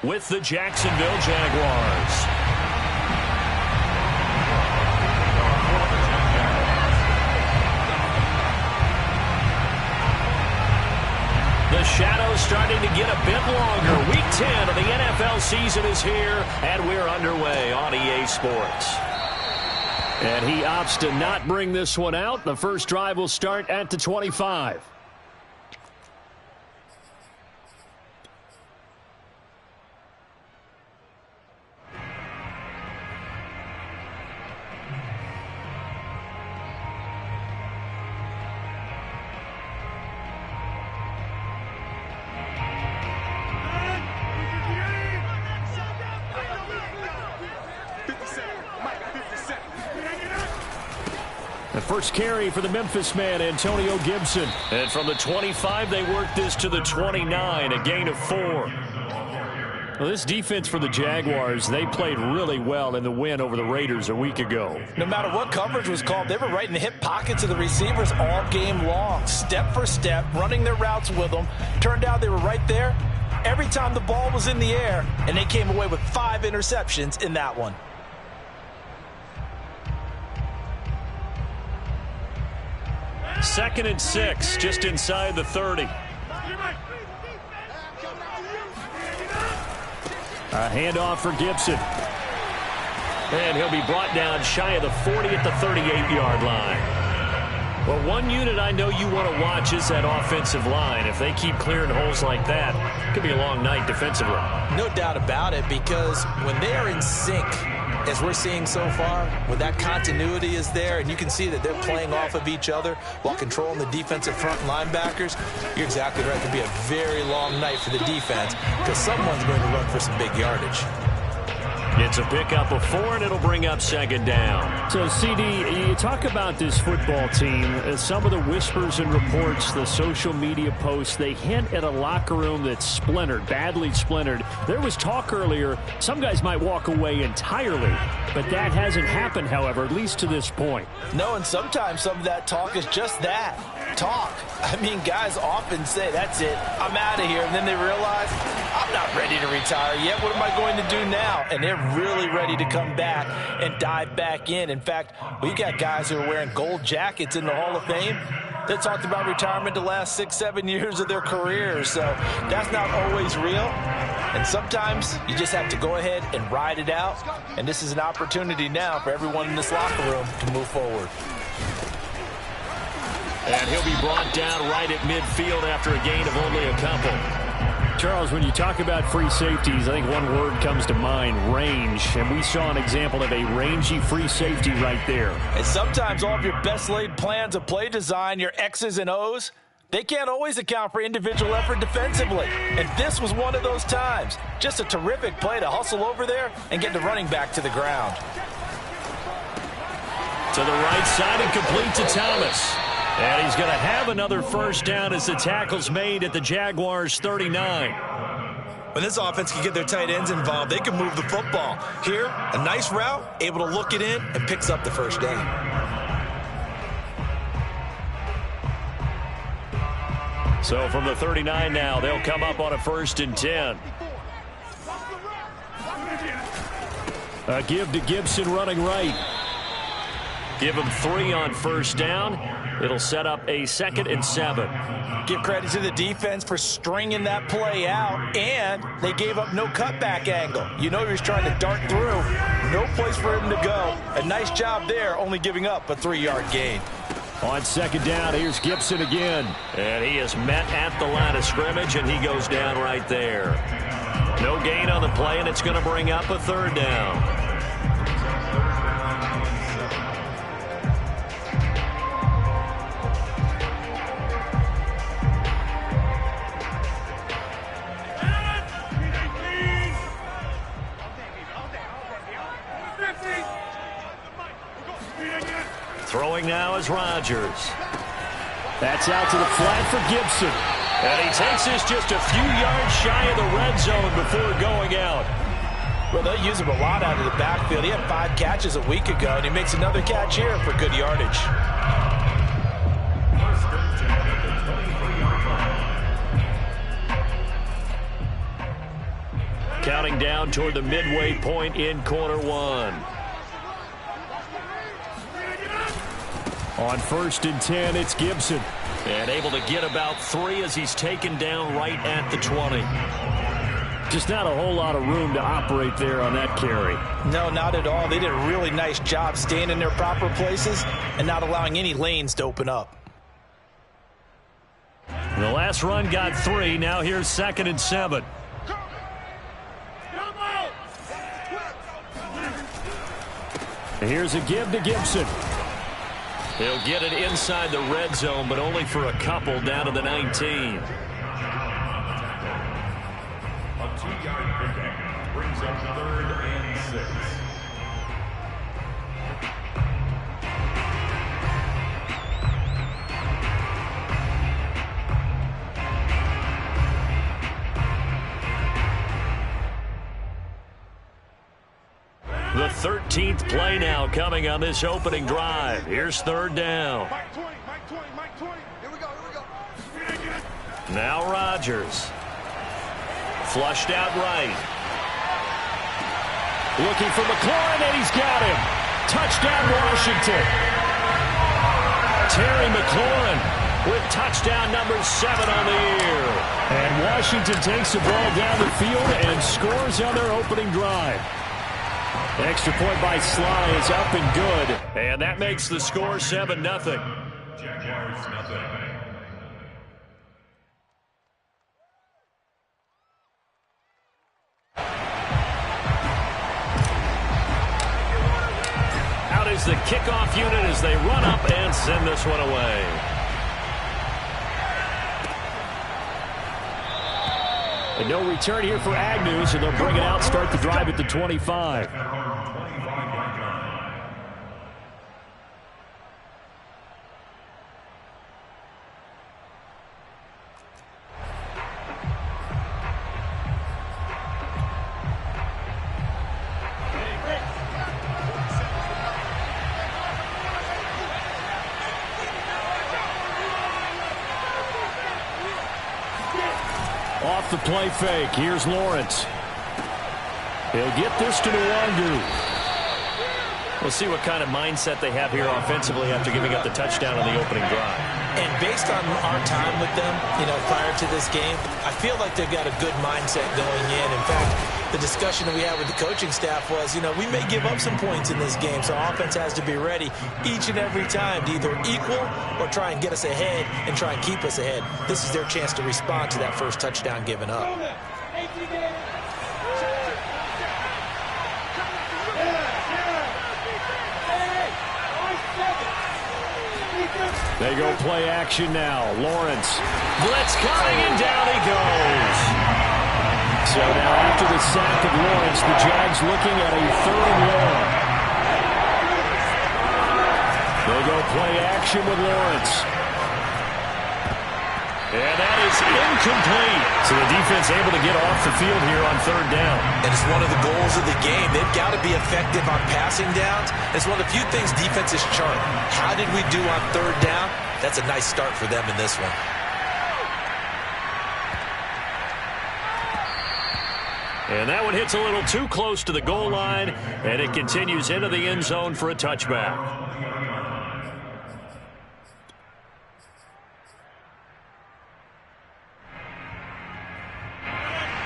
with the Jacksonville Jaguars. The shadow's starting to get a bit longer. Week 10 of the NFL season is here, and we're underway on EA Sports. And he opts to not bring this one out. The first drive will start at the 25. The first carry for the Memphis man, Antonio Gibson. And from the 25, they work this to the 29, a gain of 4. Well, this defense for the Jaguars, they played really well in the win over the Raiders a week ago. No matter what coverage was called, they were right in the hip pockets of the receivers all game long. Step for step, running their routes with them. Turned out they were right there every time the ball was in the air, and they came away with 5 interceptions in that one. Second and 6, just inside the 30. A handoff for Gibson. And he'll be brought down shy of the 40 at the 38-yard line. Well, one unit I know you want to watch is that offensive line. If they keep clearing holes like that, it could be a long night defensively. No doubt about it, because when they are in sync, as we're seeing so far, when that continuity is there and you can see that they're playing off of each other while controlling the defensive front linebackers, you're exactly right. It could be a very long night for the defense because someone's going to run for some big yardage. It's a pickup of 4, and it'll bring up second down. So, CD, you talk about this football team. Some of the whispers and reports, the social media posts, they hint at a locker room that's splintered, badly splintered. There was talk earlier, some guys might walk away entirely, but that hasn't happened, however, at least to this point. No, and sometimes some of that talk is just that, talk. I mean, guys often say, that's it, I'm out of here, and then they realize, I'm not ready to retire yet. What am I going to do now? And they're really ready to come back and dive back in. In fact, we got guys who are wearing gold jackets in the Hall of Fame that talked about retirement the last 6-7 years of their careers. So that's not always real. And sometimes you just have to go ahead and ride it out. And this is an opportunity now for everyone in this locker room to move forward. And he'll be brought down right at midfield after a gain of only a couple. Charles, when you talk about free safeties, I think one word comes to mind, range. And we saw an example of a rangy free safety right there. And sometimes all of your best laid plans of play design, your X's and O's, they can't always account for individual effort defensively. And this was one of those times. Just a terrific play to hustle over there and get the running back to the ground. To the right side and complete to Thomas. And he's going to have another first down as the tackle's made at the Jaguars' 39. When this offense can get their tight ends involved, they can move the football. Here, a nice route, able to look it in, and picks up the first down. So from the 39 now, they'll come up on a 1st and 10. A give to Gibson running right. Give him 3 on first down. It'll set up a 2nd and 7. Give credit to the defense for stringing that play out, and they gave up no cutback angle. You know he was trying to dart through. No place for him to go. A nice job there, only giving up a 3-yard gain. On 2nd down, here's Gibson again. And he is met at the line of scrimmage, and he goes down right there. No gain on the play, and it's going to bring up a 3rd down. Throwing now is Rodgers. That's out to the flat for Gibson. And he takes this just a few yards shy of the red zone before going out. Well, they'll use him a lot out of the backfield. He had 5 catches a week ago, and he makes another catch here for good yardage. counting down toward the midway point in quarter one. On 1st and 10, it's Gibson. And able to get about 3 as he's taken down right at the 20. Just not a whole lot of room to operate there on that carry. No, not at all. They did a really nice job staying in their proper places and not allowing any lanes to open up. The last run got 3. Now here's 2nd and 7. Here's a give to Gibson. He'll get it inside the red zone, but only for a couple down to the 19. A 2-yard pickup brings up 3rd and 6. The 13th play now coming on this opening drive. Here's 3rd down. Mike 20. Here we go. Now Rodgers. Flushed out right. Looking for McLaurin, and he's got him. Touchdown, Washington. Terry McLaurin with touchdown number 7 on the year. And Washington takes the ball down the field and scores on their opening drive. Extra point by Sly is up and good. And that makes the score 7-0. Jaguars nothing. Out is the kickoff unit as they run up and send this one away. And no return here for Agnew, so they'll bring it out, start the drive at the 25. Off the play fake. Here's Lawrence. He'll get this to Nwangu. We'll see what kind of mindset they have here offensively after giving up the touchdown on the opening drive. And based on our time with them, prior to this game, I feel like they've got a good mindset going in. In fact, the discussion that we had with the coaching staff was, we may give up some points in this game, so offense has to be ready each and every time to either equal or try and get us ahead and try and keep us ahead. This is their chance to respond to that first touchdown given up. They go play action now. Lawrence. Blitz coming, and down he goes. So now after the sack of Lawrence, the Jags looking at a 3rd and long. They go play action with Lawrence. And that is incomplete. So the defense able to get off the field here on 3rd down. And it's one of the goals of the game. They've got to be effective on passing downs. It's one of the few things defenses chart. How did we do on 3rd down? That's a nice start for them in this one. And that one hits a little too close to the goal line, and it continues into the end zone for a touchback.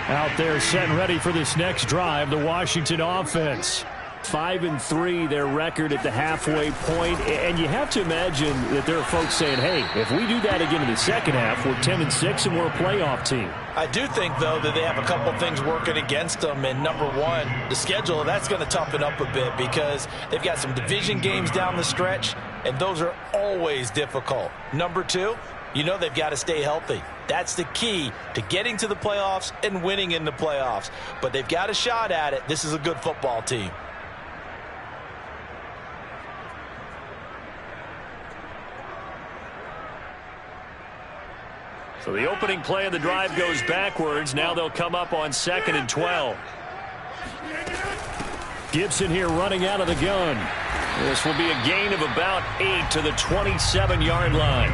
Out there set and ready for this next drive, the Washington offense. 5-3 their record at the halfway point, and you have to imagine that there are folks saying, hey, if we do that again in the second half, we're 10-6 and we're a playoff team. I do think, though, that they have a couple things working against them. And number one, the schedule, that's going to toughen up a bit because they've got some division games down the stretch, and those are always difficult. Number two, they've got to stay healthy. That's the key to getting to the playoffs and winning in the playoffs. But they've got a shot at it. This is a good football team. So the opening play of the drive goes backwards. Now they'll come up on 2nd and 12. Gibson here running out of the gun. This will be a gain of about 8 to the 27-yard line.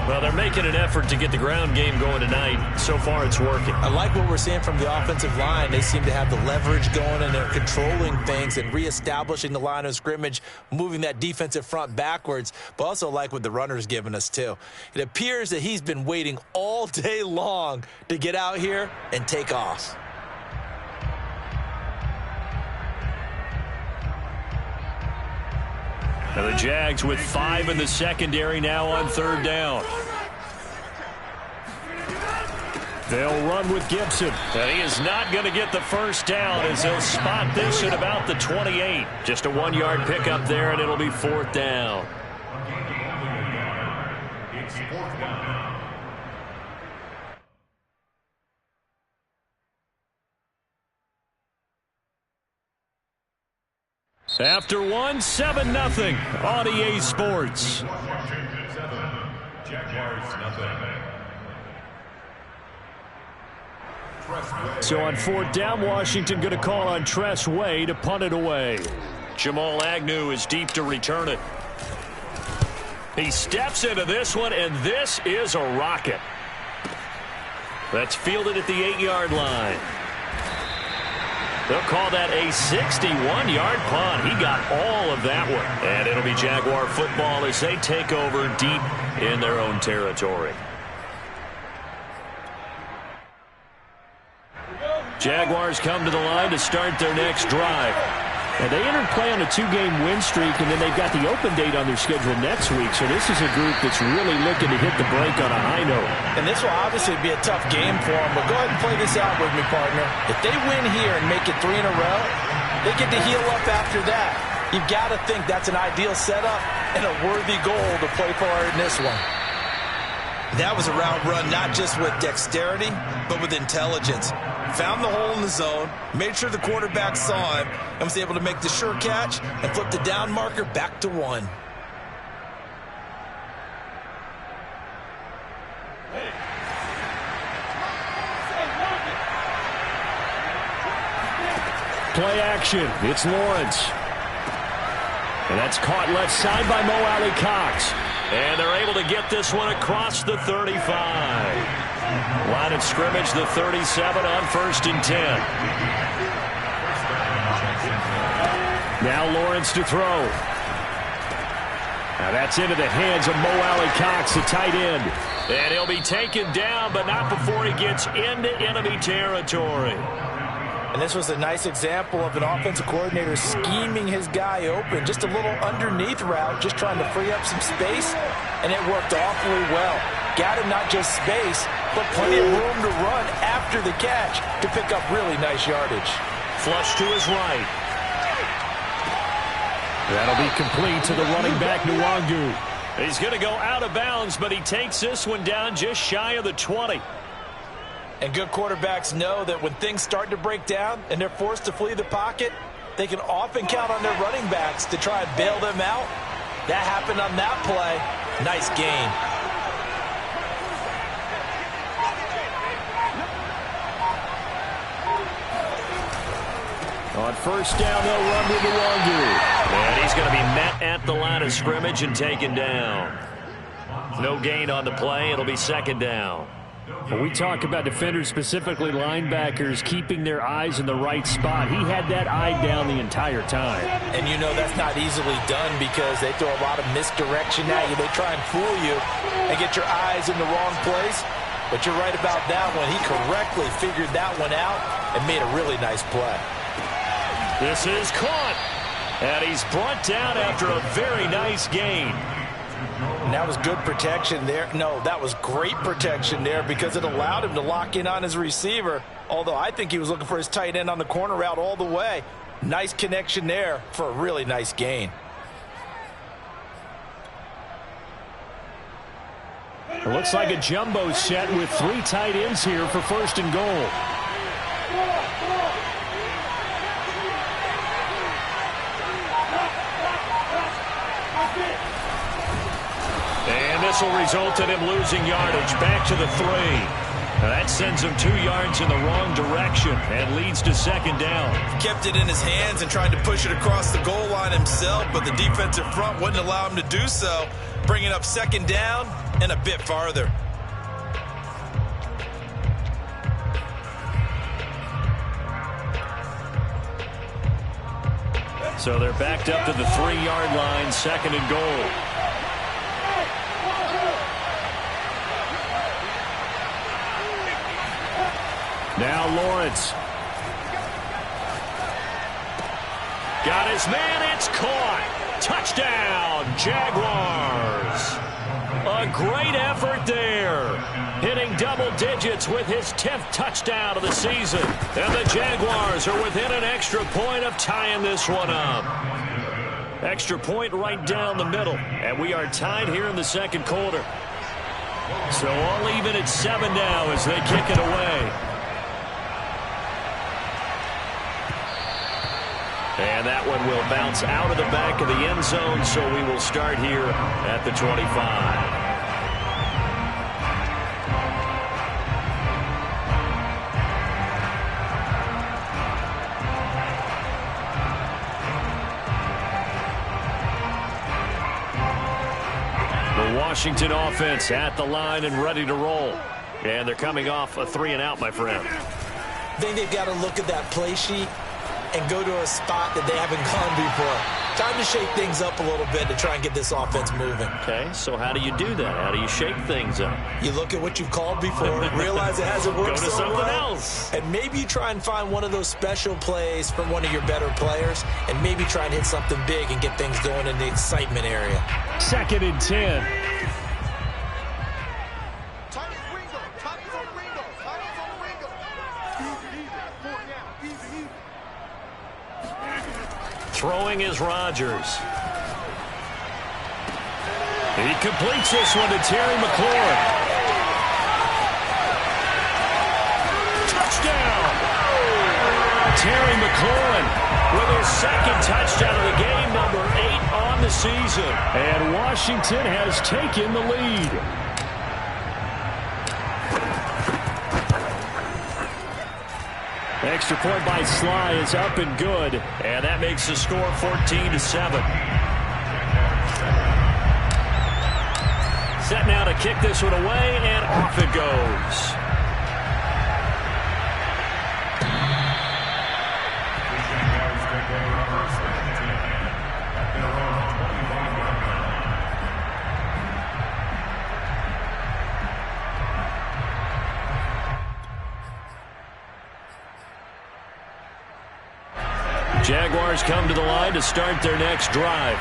Well, they're making an effort to get the ground game going tonight. So far, it's working. I like what we're seeing from the offensive line. They seem to have the leverage going, and they're controlling things and reestablishing the line of scrimmage, moving that defensive front backwards, but also like what the runner's giving us, too. It appears that he's been waiting all day long to get out here and take off. Now the Jags with 5 in the secondary now on 3rd down. They'll run with Gibson. And he is not going to get the first down as they'll spot this at about the 28. Just a 1-yard pickup there, and it'll be 4th down. It's 4th down. After 1, 7-0 on EA Sports. Washington 7, Jaguars nothing. So on 4th down, Washington going to call on Tress Way to punt it away. Jamal Agnew is deep to return it. He steps into this one, and this is a rocket. That's fielded at the 8-yard line. They'll call that a 61-yard punt. He got all of that one. And it'll be Jaguar football as they take over deep in their own territory. Jaguars come to the line to start their next drive. And they entered play on a 2-game win streak, and then they've got the open date on their schedule next week. So this is a group that's really looking to hit the break on a high note. And this will obviously be a tough game for them, but go ahead and play this out with me, partner. If they win here and make it 3 in a row, they get to heal up after that. You've got to think that's an ideal setup and a worthy goal to play for in this one. That was a route run not just with dexterity, but with intelligence. Found the hole in the zone, made sure the quarterback saw him, and was able to make the sure catch and flip the down marker back to 1. Play action. It's Lawrence. And that's caught left side by Mo Alley Cox. And they're able to get this one across the 35. Line of scrimmage, the 37 on 1st and 10. Now Lawrence to throw. Now that's into the hands of Mo Alley Cox, the tight end. And he'll be taken down, but not before he gets into enemy territory. And this was a nice example of an offensive coordinator scheming his guy open. Just a little underneath route, just trying to free up some space, and it worked awfully well. Got him not just space, but plenty of room to run after the catch to pick up really nice yardage. Flush to his right. That'll be complete to the running back, Nwangu. He's going to go out of bounds, but he takes this one down just shy of the 20. And good quarterbacks know that when things start to break down and they're forced to flee the pocket, they can often count on their running backs to try and bail them out. That happened on that play. Nice gain. On 1st down, they'll run with Nwangu. And he's going to be met at the line of scrimmage and taken down. No gain on the play. It'll be 2nd down. When we talk about defenders, specifically linebackers, keeping their eyes in the right spot, he had that eye down the entire time. And you know that's not easily done because they throw a lot of misdirection at you. They try and fool you and get your eyes in the wrong place. But you're right about that one. He correctly figured that one out and made a really nice play. This is caught. And he's brought down after a very nice gain. And that was good protection there. No, that was great protection there because it allowed him to lock in on his receiver. Although I think he was looking for his tight end on the corner route all the way. Nice connection there for a really nice gain. It looks like a jumbo set with 3 tight ends here for 1st and goal. And this will result in him losing yardage back to the 3. Now that sends him 2 yards in the wrong direction and leads to second down. Kept it in his hands and tried to push it across the goal line himself, but the defensive front wouldn't allow him to do so, bringing up second down and a bit farther. So they're backed up to the 3-yard line, second and goal. Now Lawrence. Got his man, it's caught. Touchdown, Jaguars. A great effort there. Hitting double digits with his 10th touchdown of the season. And the Jaguars are within an extra point of tying this one up. Extra point right down the middle. And we are tied here in the second quarter. So all even at 7 now as they kick it away. And that one will bounce out of the back of the end zone, so we will start here at the 25. The Washington offense at the line and ready to roll. And they're coming off a 3-and-out, my friend. I think they've got to look at that play sheet and go to a spot that they haven't gone before. Time to shake things up a little bit to try and get this offense moving. Okay, so how do you do that? How do you shake things up? You look at what you've called before, realize it hasn't worked Go to so something well, else. and maybe you try and find one of those special plays from one of your better players, and maybe try and hit something big and get things going in the excitement area. 2nd and 10. Throwing is Rodgers. He completes this one to Terry McLaurin. Touchdown! Terry McLaurin with his second touchdown of the game, number 8 on the season. And Washington has taken the lead. Extra point by Sly is up and good. And that makes the score 14-7. Set now to kick this one away, and off it goes. Jaguars come to the line to start their next drive.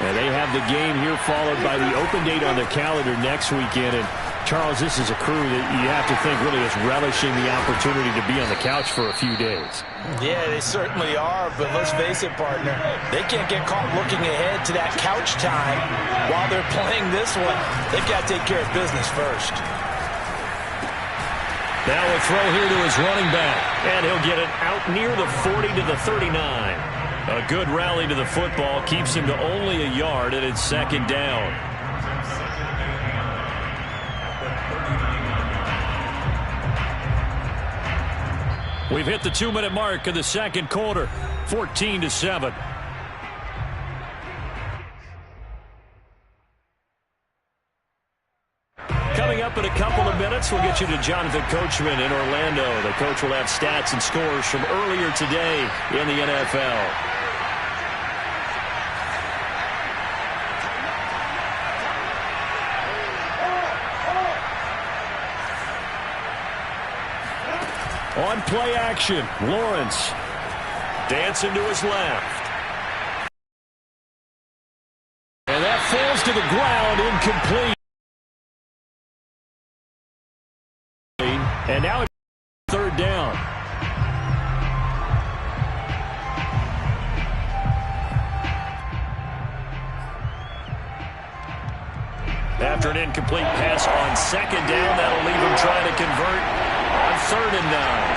And they have the game here followed by the open date on their calendar next weekend. And Charles, this is a crew that you have to think really is relishing the opportunity to be on the couch for a few days. Yeah, they certainly are, but let's face it, partner, they can't get caught looking ahead to that couch time while they're playing this one. They've got to take care of business first. Now a throw here to his running back, and he'll get it out near the 40 to the 39. A good rally to the football keeps him to only a yard, and it's second down. We've hit the 2-minute mark of the second quarter, 14-7. Coming up in a couple of minutes, we'll get you to Jonathan Coachman in Orlando. The coach will have stats and scores from earlier today in the NFL. On play action, Lawrence dancing to his left. And that falls to the ground, incomplete. And now it's third down. After an incomplete pass on second down, that'll leave him trying to convert on 3rd and 9.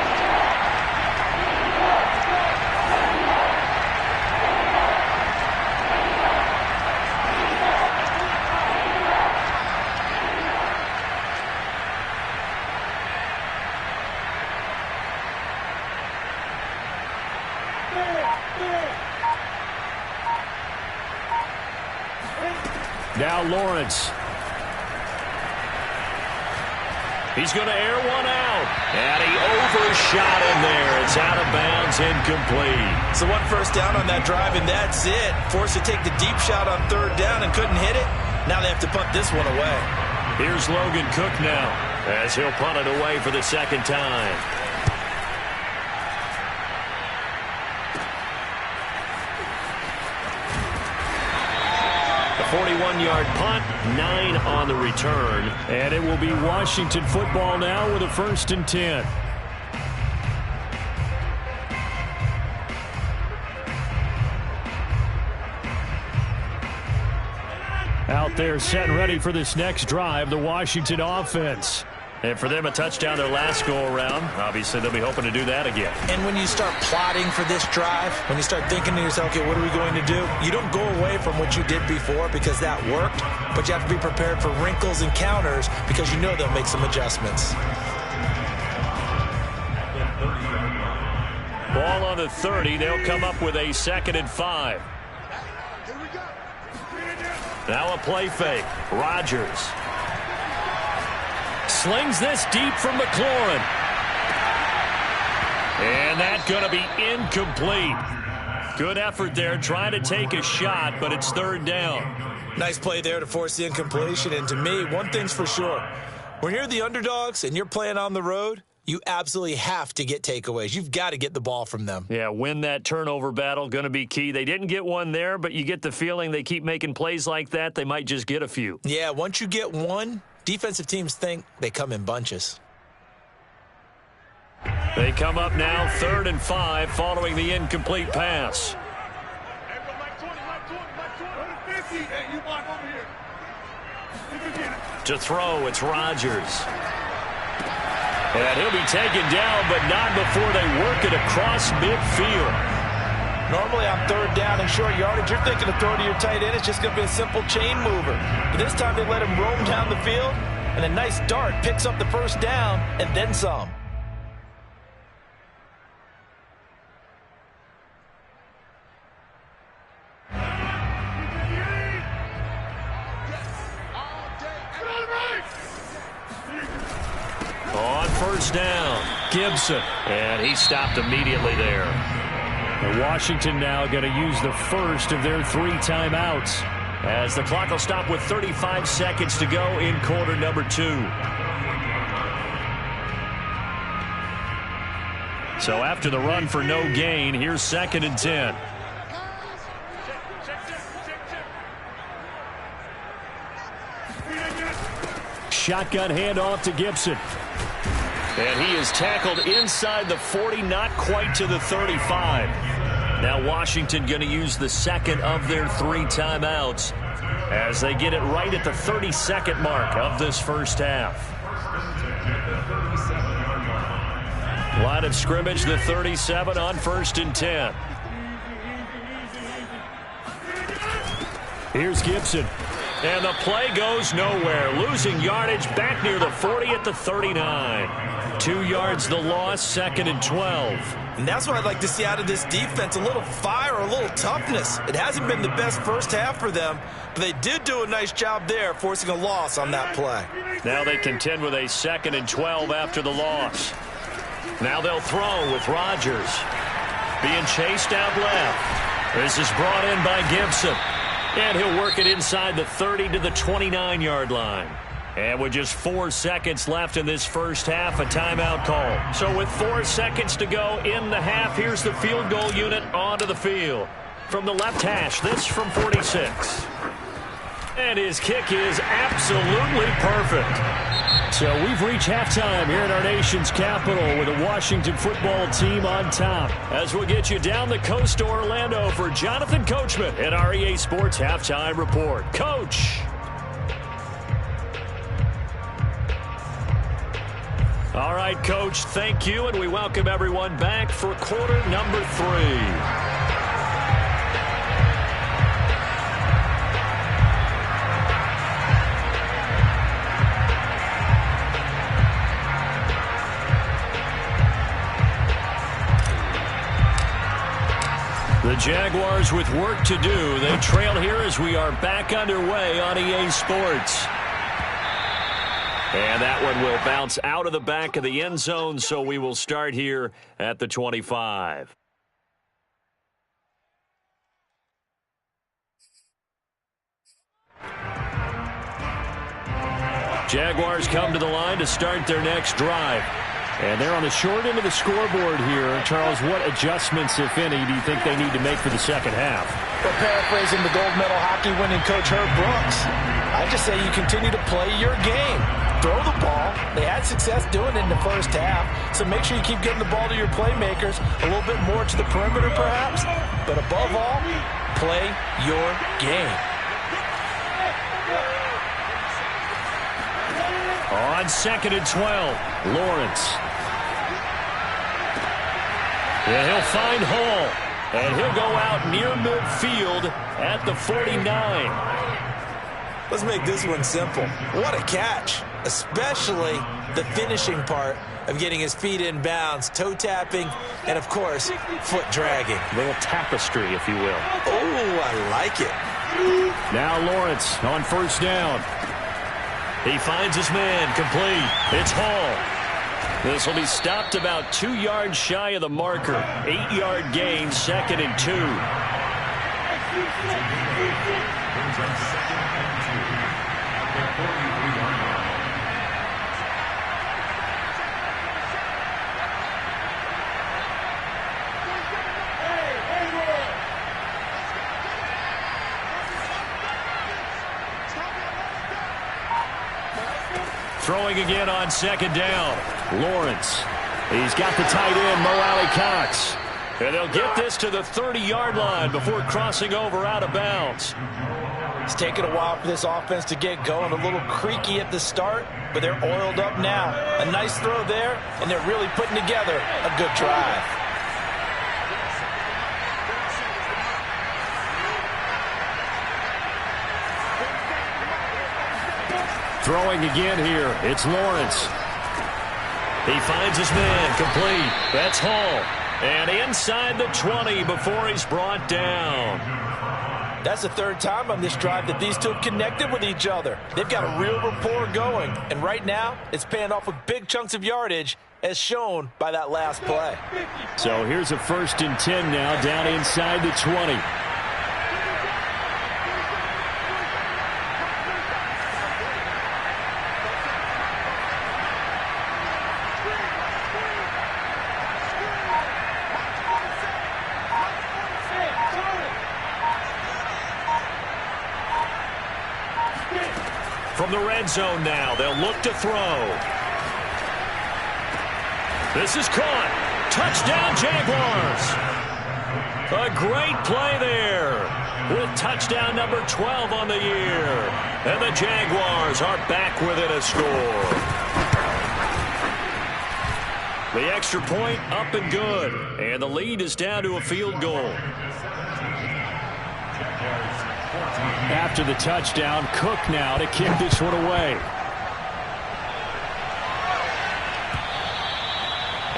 Now Lawrence. He's going to air one out. And he overshot him there. It's out of bounds, incomplete. So 1 first down on that drive, and that's it. Forced to take the deep shot on 3rd down and couldn't hit it. Now they have to punt this one away. Here's Logan Cook now, as he'll punt it away for the 2nd time. A 41-yard punt, 9 on the return. And it will be Washington football now with a 1st and 10. Out there set and ready for this next drive, the Washington offense. And for them, a touchdown their last go-around. Obviously, they'll be hoping to do that again. And when you start plotting for this drive, when you start thinking to yourself, okay, what are we going to do? You don't go away from what you did before because that worked, but you have to be prepared for wrinkles and counters because you know they'll make some adjustments. Ball on the 30. They'll come up with a 2nd and 5. Now a play fake. Rodgers slings this deep from McLaurin. And that's going to be incomplete. Good effort there, trying to take a shot, but it's 3rd down. Nice play there to force the incompletion. And to me, one thing's for sure. When you're the underdogs and you're playing on the road, you absolutely have to get takeaways. You've got to get the ball from them. Yeah, win that turnover battle, going to be key. They didn't get one there, but you get the feeling they keep making plays like that, they might just get a few. Yeah, once you get one, defensive teams think they come in bunches. They come up now 3rd and 5 following the incomplete pass. To throw, it's Rodgers. And he'll be taken down, but not before they work it across midfield. Normally on 3rd down and short yardage, you're thinking to throw to your tight end. It's just going to be a simple chain mover. But this time they let him roam down the field, and a nice dart picks up the 1st down and then some. On 1st down, Gibson. And he stopped immediately there. And Washington now going to use the first of their 3 timeouts, as the clock will stop with 35 seconds to go in quarter number 2. So after the run for no gain, here's 2nd and 10. Shotgun handoff to Gibson. And he is tackled inside the 40, not quite to the 35. Now Washington going to use the 2nd of their 3 timeouts as they get it right at the 32nd mark of this 1st half. Line of scrimmage, the 37 on 1st and 10. Here's Gibson. And the play goes nowhere. Losing yardage back near the 40 at the 39. 2 yards the loss, 2nd and 12. And that's what I'd like to see out of this defense, a little fire, a little toughness. It hasn't been the best 1st half for them, but they did do a nice job there, forcing a loss on that play. Now they contend with a 2nd and 12 after the loss. Now they'll throw with Rodgers. Being chased out left. This is brought in by Gibson. And he'll work it inside the 30 to the 29-yard line. And with just 4 seconds left in this 1st half, a timeout call. So with 4 seconds to go in the half, here's the field goal unit onto the field. From the left hash, this from 46. And his kick is absolutely perfect. So we've reached halftime here in our nation's capital with the Washington football team on top. As we'll get you down the coast to Orlando for Jonathan Coachman at REA Sports Halftime Report. Coach. All right, Coach, thank you, and we welcome everyone back for quarter number 3. The Jaguars with work to do. They trail here as we are back underway on EA Sports. And that one will bounce out of the back of the end zone, so we will start here at the 25. Jaguars come to the line to start their next drive. And they're on the short end of the scoreboard here. Charles, what adjustments, if any, do you think they need to make for the second half? Well, paraphrasing the gold medal hockey winning coach Herb Brooks, I just say you continue to play your game. Throw the ball. They had success doing it in the first half, so make sure you keep getting the ball to your playmakers, a little bit more to the perimeter perhaps, but above all, play your game. On 2nd and 12, Lawrence. And he'll find Hall, and he'll go out near midfield at the 49. Let's make this one simple. What a catch, especially the finishing part of getting his feet in bounds, toe tapping, and of course, foot dragging. A little tapestry, if you will. Oh, I like it. Now Lawrence on first down. He finds his man, complete. It's Hall. This will be stopped about 2 yards shy of the marker. 8-yard gain, 2nd and 2. Throwing again on 2nd down. Lawrence. He's got the tight end, Mo Alley-Cox. And they'll get this to the 30-yard line before crossing over out of bounds. It's taken a while for this offense to get going. A little creaky at the start, but they're oiled up now. A nice throw there, and they're really putting together a good drive. Throwing again here. It's Lawrence. He finds his man, complete. That's Hall. And inside the 20 before he's brought down. That's the third time on this drive that these two have connected with each other. They've got a real rapport going. And right now, it's paying off with big chunks of yardage, as shown by that last play. So here's a 1st and 10 now, down inside the 20. From the red zone now, they'll look to throw. This is caught. Touchdown, Jaguars. A great play there with touchdown number 12 on the year. And the Jaguars are back within a score. The extra point up and good. And the lead is down to a field goal. After the touchdown, Cook now to kick this one away.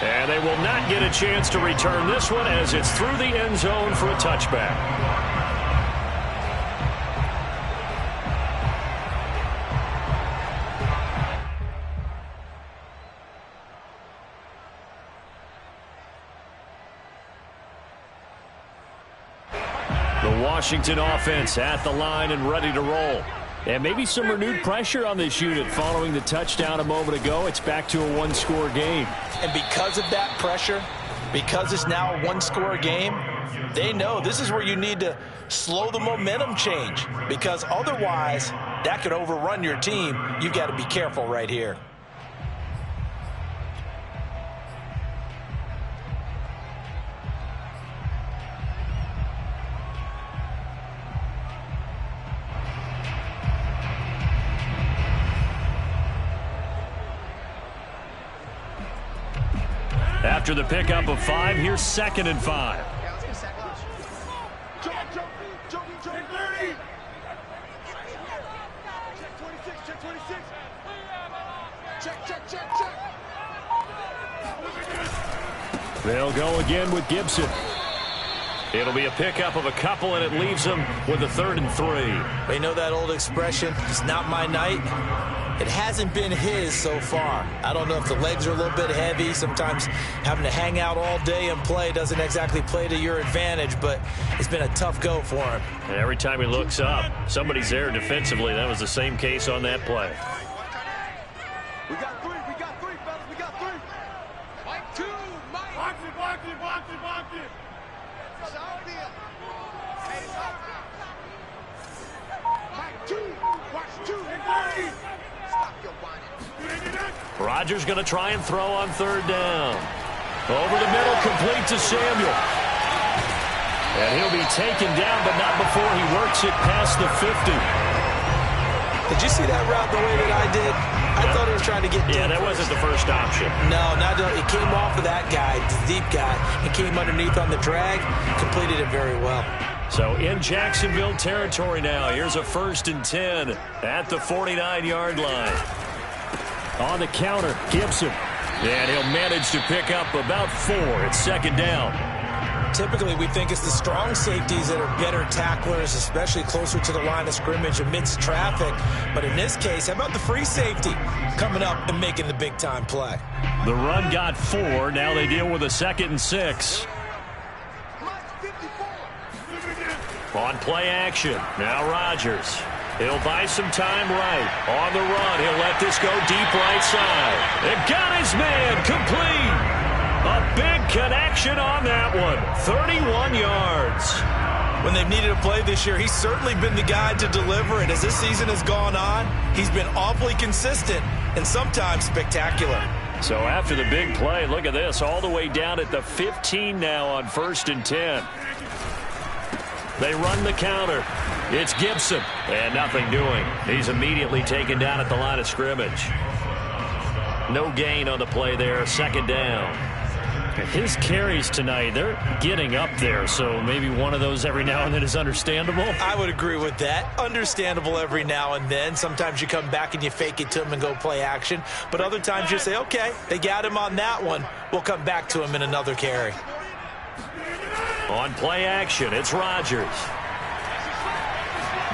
And they will not get a chance to return this one as it's through the end zone for a touchback. Washington offense at the line and ready to roll. And maybe some renewed pressure on this unit following the touchdown a moment ago. It's back to a one-score game. And because of that pressure, because it's now a one-score game, they know this is where you need to slow the momentum change, because otherwise that could overrun your team. You've got to be careful right here. After the pickup of 5, here's 2nd and 5. They'll go again with Gibson. It'll be a pickup of a couple, and it leaves them with a 3rd and 3. Well, you know that old expression, it's not my night? It hasn't been his so far. I don't know if the legs are a little bit heavy. Sometimes having to hang out all day and play doesn't exactly play to your advantage, but it's been a tough go for him. And every time he looks up, somebody's there defensively. That was the same case on that play. We got three, fellas, we got three. Mike, two, Mike. Watch it. Mike, two, watch two, stop your whining. Rodgers going to try and throw on 3rd down. Over the middle, complete to Samuel. And he'll be taken down, but not before he works it past the 50. Did you see that route the way that I did? I thought he was trying to get deep. Yeah, that wasn't the first option. No, it came off of that guy, the deep guy, and came underneath on the drag, completed it very well. So in Jacksonville territory now, here's a 1st and 10 at the 49-yard line. On the counter, Gibson. And he'll manage to pick up about 4 at 2nd down. Typically, we think it's the strong safeties that are better tacklers, especially closer to the line of scrimmage amidst traffic. But in this case, how about the free safety coming up and making the big-time play? The run got 4. Now they deal with a 2nd and 6. On play action, now Rodgers. He'll buy some time right. On the run, he'll let this go deep right side. They've got his man complete. A big connection on that one. 31 yards. When they've needed a play this year, he's certainly been the guy to deliver it. As this season has gone on, he's been awfully consistent and sometimes spectacular. So after the big play, look at this, all the way down at the 15 now on 1st and 10. They run the counter. It's Gibson, and nothing doing. He's immediately taken down at the line of scrimmage. No gain on the play there, 2nd down. His carries tonight, they're getting up there, so maybe one of those every now and then is understandable. I would agree with that. Understandable every now and then. Sometimes you come back and you fake it to him and go play action. But other times you say, okay, they got him on that one. We'll come back to him in another carry. On play action, it's Rodgers.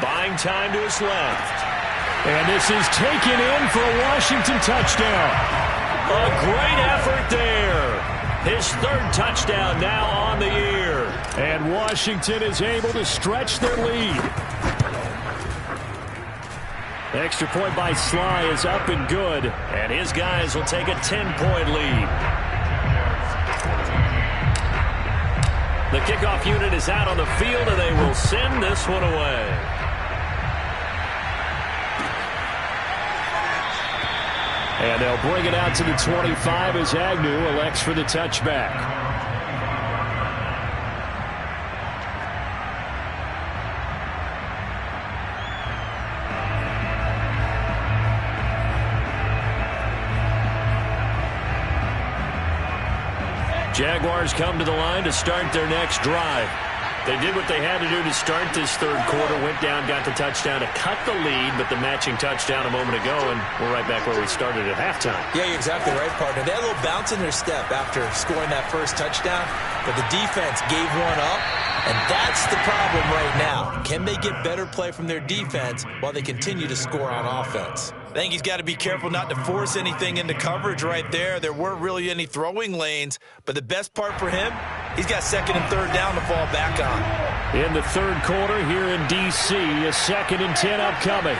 Buying time to his left. And this is taken in for a Washington touchdown. A great effort there. His 3rd touchdown now on the year. And Washington is able to stretch their lead. The extra point by Sly is up and good. And his guys will take a 10-point lead. The kickoff unit is out on the field, and they will send this one away. And they'll bring it out to the 25 as Agnew elects for the touchback. Jaguars come to the line to start their next drive. They did what they had to do to start this 3rd quarter, went down, got the touchdown to cut the lead, but the matching touchdown a moment ago, and we're right back where we started at halftime. Yeah, you're exactly right, partner. They had a little bounce in their step after scoring that first touchdown, but the defense gave one up, and that's the problem right now. Can they get better play from their defense while they continue to score on offense? I think he's got to be careful not to force anything into coverage right there. There weren't really any throwing lanes, but the best part for him, he's got 2nd and 3rd down to fall back on. In the 3rd quarter here in D.C., a 2nd and 10 upcoming.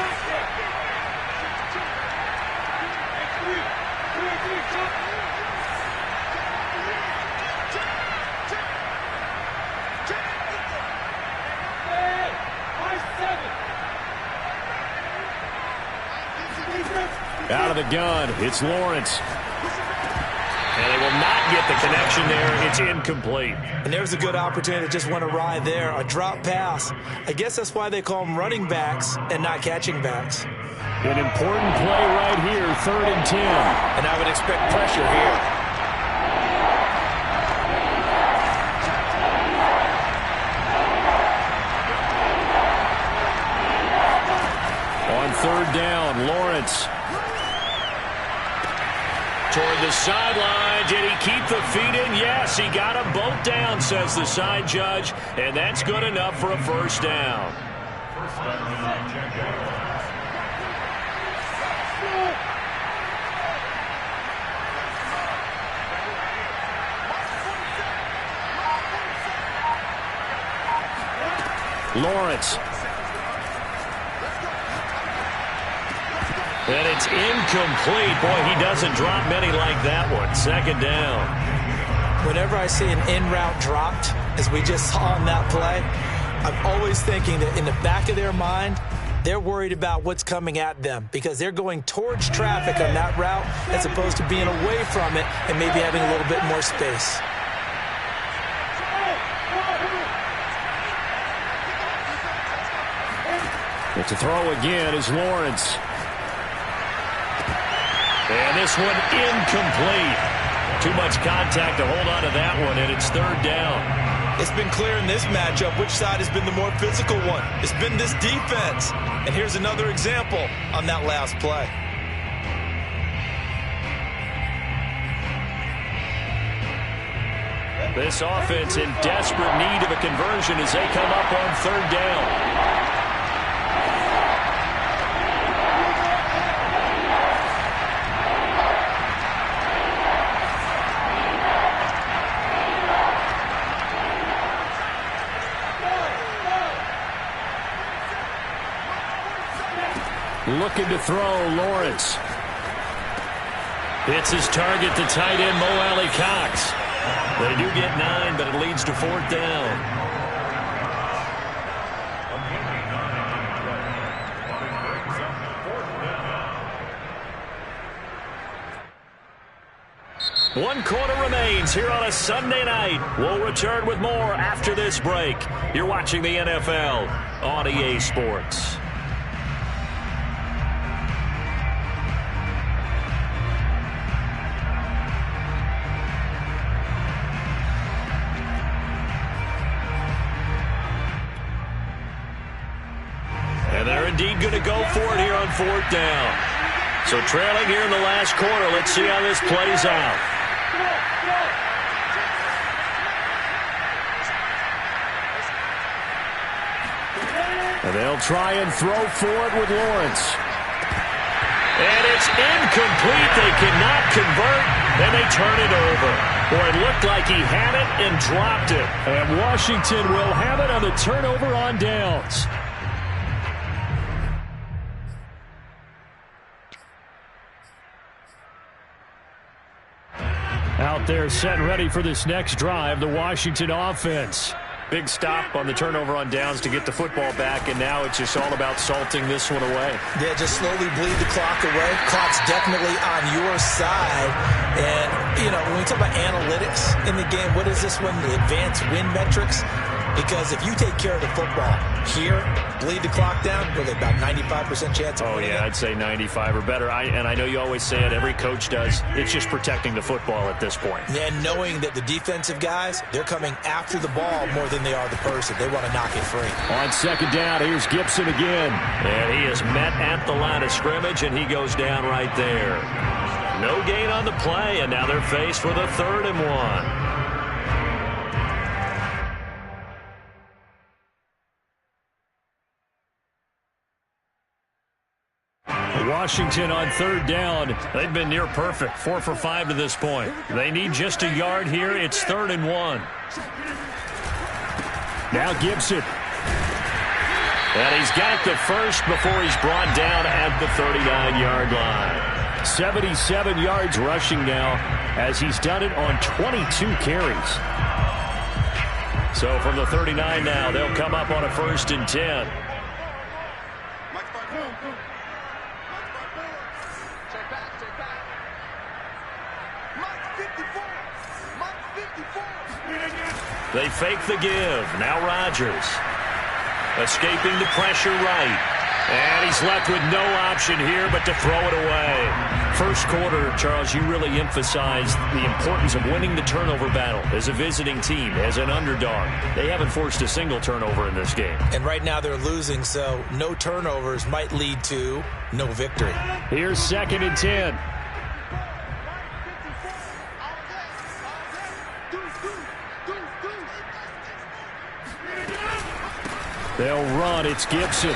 Out of the gun, it's Lawrence. And they will not get the connection there. It's incomplete. And there's a good opportunity that just went awry there. A drop pass. I guess that's why they call them running backs and not catching backs. An important play right here, 3rd and 10. And I would expect pressure here. On 3rd down, Lawrence toward the sideline. Did he keep the feet in? Yes, he got them both down, says the side judge, and that's good enough for a first down. First down, Jaguars. Lawrence. And it's incomplete. Boy, he doesn't drop many like that one. Second down. Whenever I see an in-route dropped, as we just saw on that play, I'm always thinking that in the back of their mind, they're worried about what's coming at them because they're going towards traffic on that route as opposed to being away from it and maybe having a little bit more space. But to throw again is Lawrence. And this one incomplete. Too much contact to hold on to that one, and it's third down. It's been clear in this matchup which side has been the more physical one. It's been this defense. And here's another example on that last play. This offense in desperate need of a conversion as they come up on third down. Looking to throw, Lawrence. It's his target, the tight end, Mo Alley-Cox. They do get 9, but it leads to fourth down. One quarter remains here on a Sunday night. We'll return with more after this break. You're watching the NFL on EA Sports. And they're indeed going to go for it here on fourth down. So trailing here in the last quarter. Let's see how this plays out. And they'll try and throw for it with Lawrence. And it's incomplete. They cannot convert, and they turn it over. Boy, it looked like he had it and dropped it. And Washington will have it on the turnover on downs. Out there set and ready for this next drive, the Washington offense. Big stop on the turnover on downs to get the football back, and now it's just all about salting this one away. Yeah, just slowly bleed the clock away. Clock's definitely on your side. And, you know, when we talk about analytics in the game, what is this one? The advanced win metrics? Because if you take care of the football here, bleed the clock down, really about 95% chance of winning. Oh, yeah, I'd say 95 or better. And I know you always say it, every coach does. It's just protecting the football at this point. And knowing that the defensive guys, they're coming after the ball more than they are the person. They want to knock it free. On second down, here's Gibson again. And he is met at the line of scrimmage, and he goes down right there. No gain on the play, and now they're faced with a 3rd and 1. Washington on third down. They've been near perfect, 4 for 5 to this point. They need just a yard here. It's 3rd and 1. Now Gibson. And he's got the first before he's brought down at the 39-yard line. 77 yards rushing now as he's done it on 22 carries. So from the 39 now, they'll come up on a 1st and 10. They fake the give. Now Rodgers. Escaping the pressure right. And he's left with no option here but to throw it away. First quarter, Charles, you really emphasized the importance of winning the turnover battle as a visiting team, as an underdog. They haven't forced a single turnover in this game. And right now they're losing, so no turnovers might lead to no victory. Here's 2nd and 10. They'll run. It's Gibson.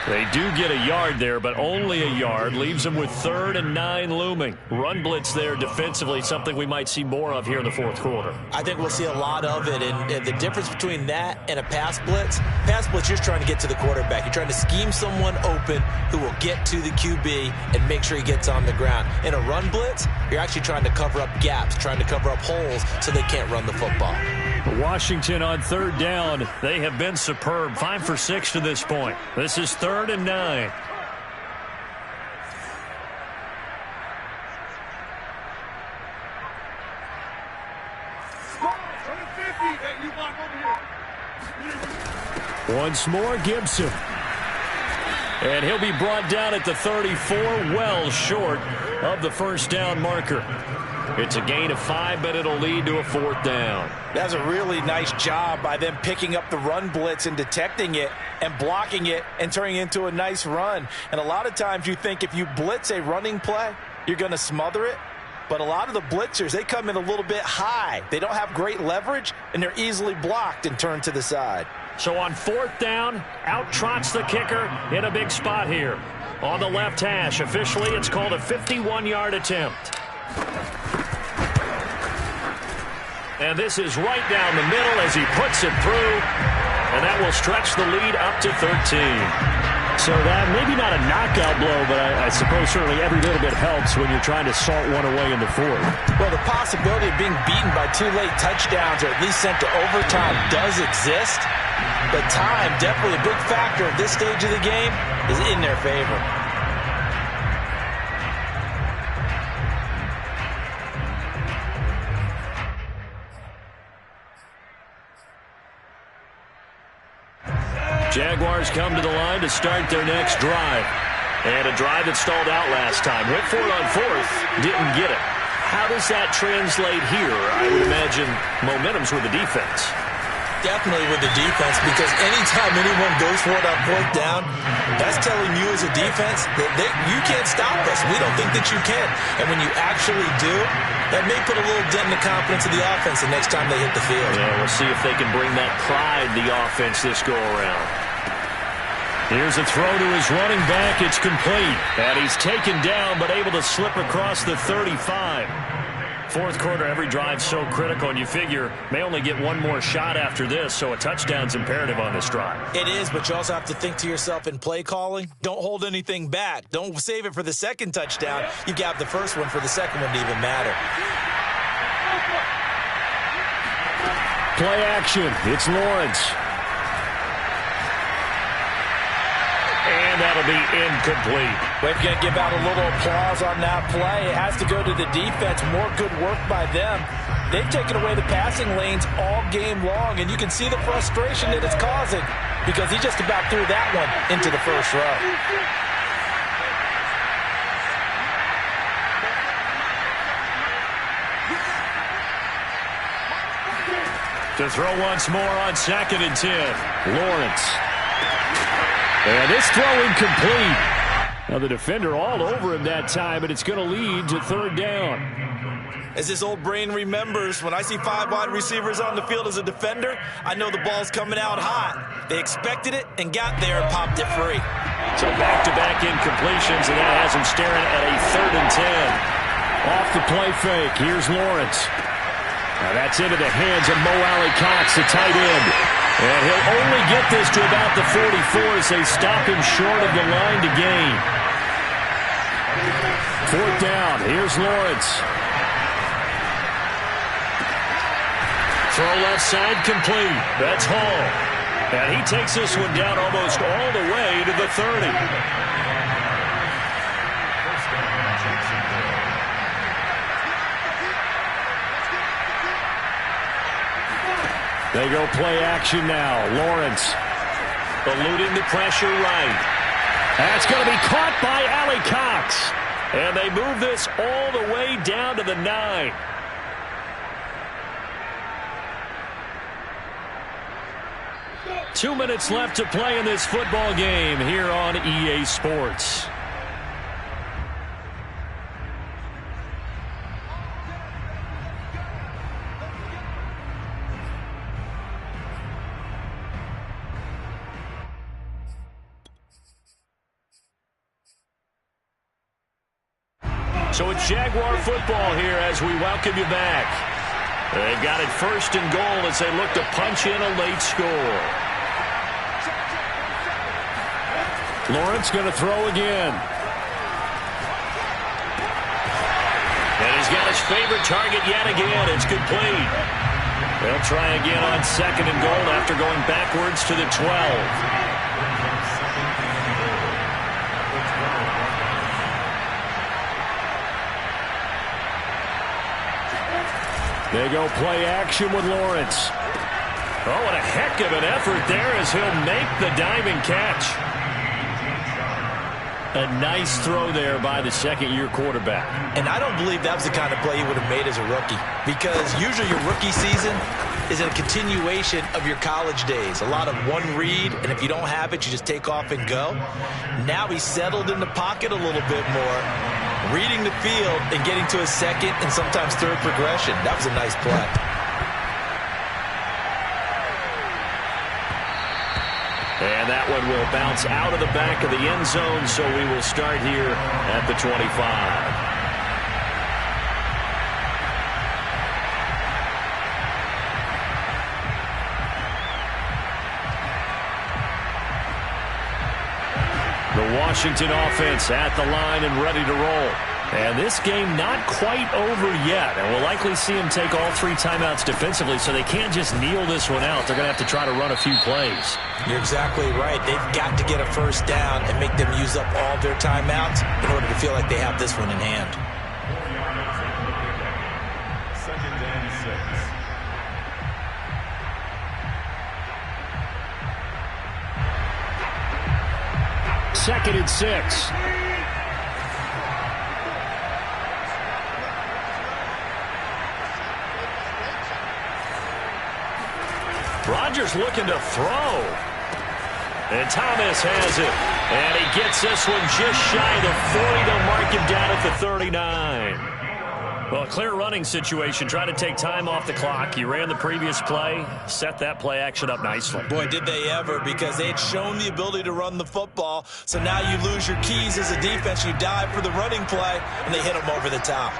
They do get a yard there, but only a yard. Leaves them with 3rd and 9 looming. Run blitz there defensively, something we might see more of here in the fourth quarter. I think we'll see a lot of it, and the difference between that and a pass blitz, you're just trying to get to the quarterback. You're trying to scheme someone open who will get to the QB and make sure he gets on the ground. In a run blitz, you're actually trying to cover up gaps, trying to cover up holes so they can't run the football. Washington on 3rd down. They have been superb. 5 for 6 to this point. This is 3rd and 9. Once more, Gibson. And he'll be brought down at the 34, well short of the first down marker. It's a gain of 5, but it'll lead to a 4th down. That's a really nice job by them picking up the run blitz and detecting it and blocking it and turning it into a nice run. And a lot of times you think if you blitz a running play, you're going to smother it. But a lot of the blitzers, they come in a little bit high. They don't have great leverage, and they're easily blocked and turned to the side. So on 4th down, out trots the kicker in a big spot here. On the left hash, officially it's called a 51-yard attempt. And this is right down the middle as he puts it through. And that will stretch the lead up to 13. So that maybe not a knockout blow, but I suppose certainly every little bit helps when you're trying to salt one away in the 4th. Well, the possibility of being beaten by 2 late touchdowns or at least sent to overtime does exist. But time, definitely a big factor at this stage of the game, is in their favor. Jaguars come to the line to start their next drive. And a drive that stalled out last time. Went for it on 4th, didn't get it. How does that translate here? I would imagine momentum's with the defense. Definitely with the defense, because anytime anyone goes for it on 4th down, that's telling you as a defense that you can't stop us. We don't think that you can. And when you actually do, that may put a little dent in the confidence of the offense the next time they hit the field. Yeah, we'll see if they can bring that pride the offense this go-around. Here's a throw to his running back. It's complete. And he's taken down, but able to slip across the 35. Fourth quarter, every drive so critical, and you figure may only get one more shot after this, so a touchdown's imperative on this drive. It is, but you also have to think to yourself in play calling, don't hold anything back. Don't save it for the second touchdown. You've got the first one for the second one to even matter. Play action. It's Lawrence. And that'll be incomplete. We're going to give out a little applause on that play. It has to go to the defense. More good work by them. They've taken away the passing lanes all game long, and you can see the frustration that it's causing because he just about threw that one into the first row. To throw once more on 2nd and 10. Lawrence. And this throw incomplete. Now the defender all over him that time, but it's going to lead to 3rd down. As this old brain remembers, when I see 5 wide receivers on the field as a defender, I know the ball's coming out hot. They expected it and got there and popped it free. So back-to-back incompletions, and that has him staring at a 3rd and 10. Off the play fake, here's Lawrence. Now that's into the hands of Mo Alley-Cox, the tight end. And he'll only get this to about the 44 as they stop him short of the line to gain. 4th down, here's Lawrence. Throw left side complete. That's Hall. And he takes this one down almost all the way to the 30. They go play action now. Lawrence eluding the pressure right. That's going to be caught by Alley-Cox. And they move this all the way down to the 9. Two minutes left to play in this football game here on EA Sports. So it's Jaguar football here as we welcome you back. They've got it 1st and goal as they look to punch in a late score. Lawrence going to throw again. And he's got his favorite target yet again. It's complete. They'll try again on 2nd and goal after going backwards to the 12. They go play action with Lawrence. Oh, what a heck of an effort there as he'll make the diving catch. A nice throw there by the second-year quarterback. And I don't believe that was the kind of play he would have made as a rookie, because usually your rookie season is a continuation of your college days. A lot of one read, and if you don't have it, you just take off and go. Now he's settled in the pocket a little bit more, reading the field and getting to a second and sometimes third progression. That was a nice play. And that one will bounce out of the back of the end zone, so we will start here at the 25. The Washington offense at the line and ready to roll. And this game not quite over yet. And we'll likely see them take all 3 timeouts defensively, so they can't just kneel this one out. They're going to have to try to run a few plays. You're exactly right. They've got to get a first down and make them use up all their timeouts in order to feel like they have this one in hand. 2nd and 6. 2nd and 6. Rodgers looking to throw. And Thomas has it. And he gets this one just shy of the 40. They'll mark him down at the 39. Well, a clear running situation. Try to take time off the clock. He ran the previous play, set that play action up nicely. Boy, did they ever, because they had shown the ability to run the football. So now you lose your keys as a defense. You dive for the running play, and they hit them over the top.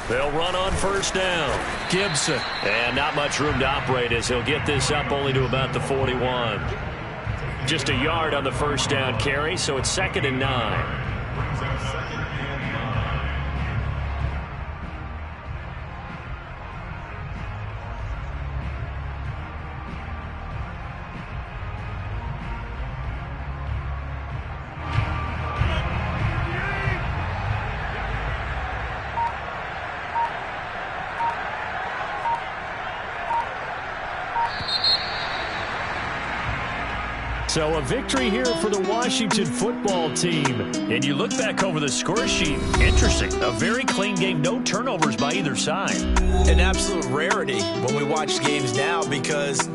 They'll run on 1st down. Gibson. And not much room to operate as he'll get this up only to about the 41. Just a yard on the 1st down carry, so it's 2nd and 9. So a victory here for the Washington football team. And you look back over the score sheet. Interesting. A very clean game. No turnovers by either side. An absolute rarity when we watch games now, because